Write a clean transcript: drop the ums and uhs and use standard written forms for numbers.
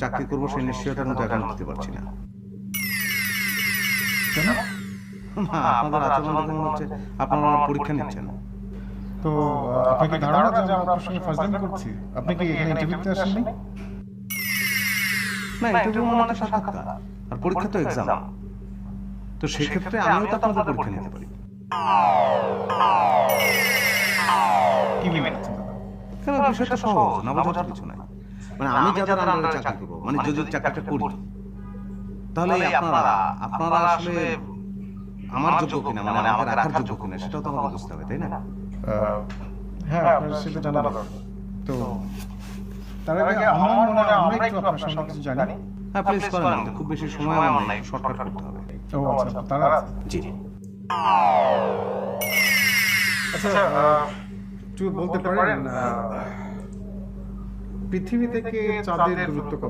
চাকরি করবো সেই নিশ্চয়তা কিন্তু এখন দিতে পারছি না। কেন? না, আপনাদের আচরণ দেখে মনে হচ্ছে আপনারা আমার পরীক্ষা নিচ্ছেন। তো আপনার কি ধারণা যে আমরা আপনার সঙ্গে ফাজলামি করছি? আপনি কি এখানে ইন্টারভিউতে আসেননি? না, ইন্টারভিউ মানে সাক্ষাৎকার, আর পরীক্ষা তো এক্সাম। তো সেক্ষেত্রে আমিও তো আপনাদের পরীক্ষা নিতে পারি। কি বলছেন দাদা? কেন, বিষয়টা সহজ, না বোঝার কিছু নাই। মানে আমি যাদের আন্ডারে চাকরি করবো, মানে যদি চাকরিটা করি, তাহলে আপনারা আপনারা আসলে আমার যোগ্য কিনা, মানে আমাকে রাখার যোগ্য কিনা, সেটাও তো আমাকে বুঝতে হবে, তাই না? হ্যাঁ, আপনার সেটা জানা দরকার। তো তার আগে আমার মনে হয় আমরা একটু আপনার সঙ্গে কিছু জানি। হ্যাঁ, প্লিজ করেন, খুব বেশি সময় আমার নাই, শর্টকাট করতে হবে। ও আচ্ছা, তারা জি। আচ্ছা, একটু বলতে পারেন পৃথিবী থেকে চাঁদের দূরত্ব কত?